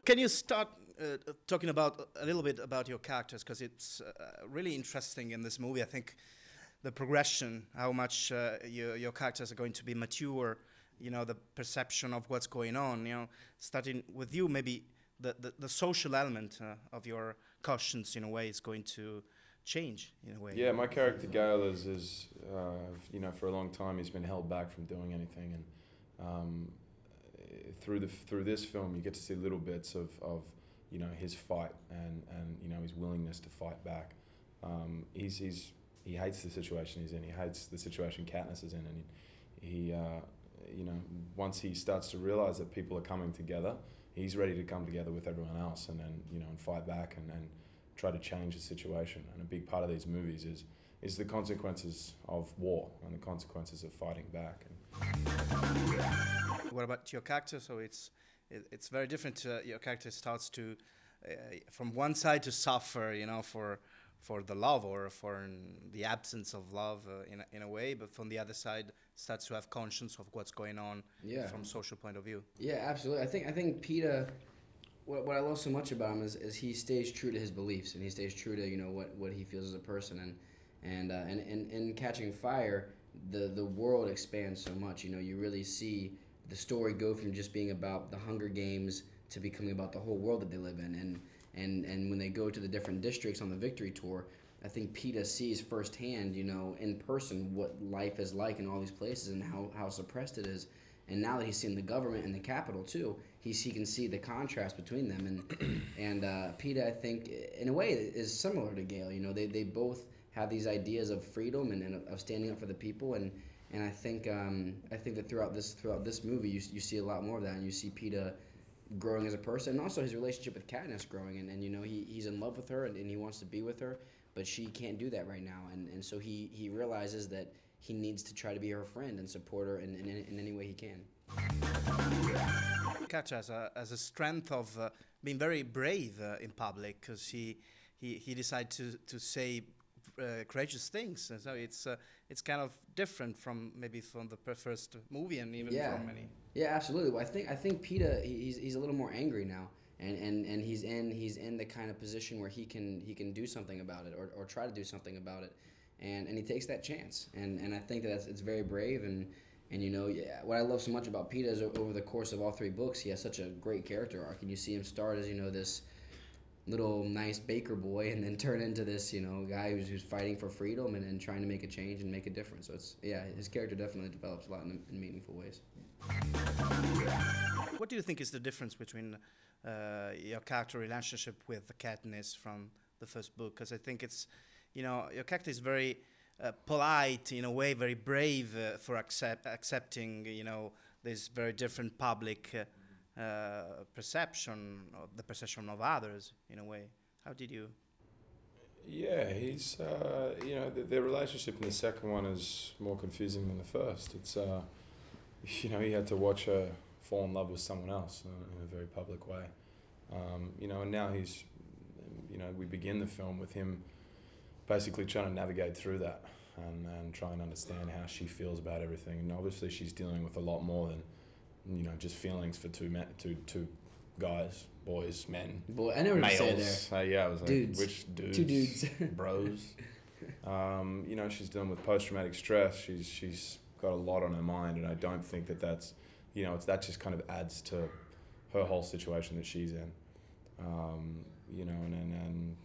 Can you start talking about a little bit about your characters, because it's really interesting in this movie. I think the progression, how much your characters are going to be mature, the perception of what's going on. Starting with you, maybe the social element of your conscience in a way is going to change in a way. Yeah, my character Gale is for a long time he's been held back from doing anything, and through this film you get to see little bits of his fight and his willingness to fight back. He hates the situation he's in. He hates the situation Katniss is in, and he once he starts to realize that people are coming together, he's ready to come together with everyone else and and fight back and try to change the situation. And a big part of these movies is the consequences of war and the consequences of fighting back. What about your character? So it's very different. Your character starts to from one side to suffer, for the love or for the absence of love in a way, but from the other side starts to have conscience of what's going on from a social point of view. Yeah, absolutely. I think Peeta, what I love so much about him is he stays true to his beliefs, and he stays true to what he feels as a person, and in Catching Fire, the world expands so much. You really see the story go from just being about the Hunger Games to becoming about the whole world that they live in, and when they go to the different districts on the Victory Tour, I think Peeta sees firsthand, in person what life is like in all these places and how suppressed it is. And now that he's seen the government and the capital too, he can see the contrast between them. And Peeta, I think, in a way, is similar to Gale. They both have these ideas of freedom and of standing up for the people. And I think that throughout this movie, you see a lot more of that, and you see Peeta growing as a person, and also his relationship with Katniss growing, and he's in love with her and he wants to be with her, but she can't do that right now, and so he realizes that he needs to try to be her friend and support her in any way he can. Catch as a strength of being very brave in public, because he decided to say courageous things. So it's kind of different from the first movie and even from many. Yeah, absolutely. Well, I think Peeta he's a little more angry now, and he's in the kind of position where he can do something about it or try to do something about it, and he takes that chance, and I think it's very brave, and what I love so much about Peeta is over the course of all three books he has such a great character arc, and you see him start as this little nice baker boy, and then turn into this guy who's fighting for freedom and trying to make a change and make a difference. So his character definitely develops a lot in meaningful ways. What do you think is the difference between your character relationship with Katniss from the first book? Because I think it's your character is very polite in a way, very brave for accepting this very different public perception, of the perception of others in a way. How did you? Yeah, he's the relationship in the second one is more confusing than the first. It's he had to watch her fall in love with someone else in a very public way, and now he's we begin the film with him basically trying to navigate through that and try and understand how she feels about everything. And obviously she's dealing with a lot more than just feelings for two guys, boys, men, I never males. Say there. Yeah, I was like, dudes. Which dudes? 2 dudes, bros. She's dealing with post-traumatic stress. She's got a lot on her mind, and I don't think that that just kind of adds to her whole situation that she's in. And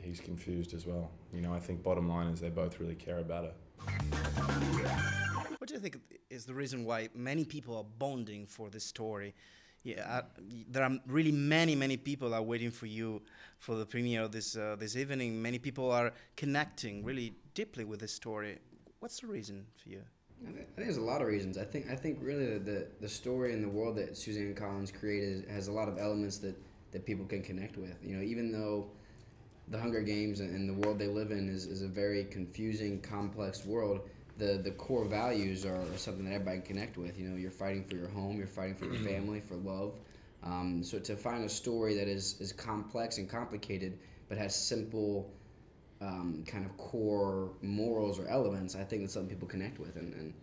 he's confused as well. I think bottom line is they both really care about her. What do you think is the reason why many people are bonding for this story? Yeah, there are really many people are waiting for you for the premiere of this evening. Many people are connecting really deeply with this story. What's the reason for you? I think there's a lot of reasons. I think really the story and the world that Suzanne Collins created has a lot of elements that people can connect with. Even though the Hunger Games and the world they live in is a very confusing, complex world, the core values are something that everybody can connect with. You're fighting for your home, you're fighting for your family, for love. So to find a story that is complex and complicated but has simple kind of core morals or elements, I think that's something people connect with. And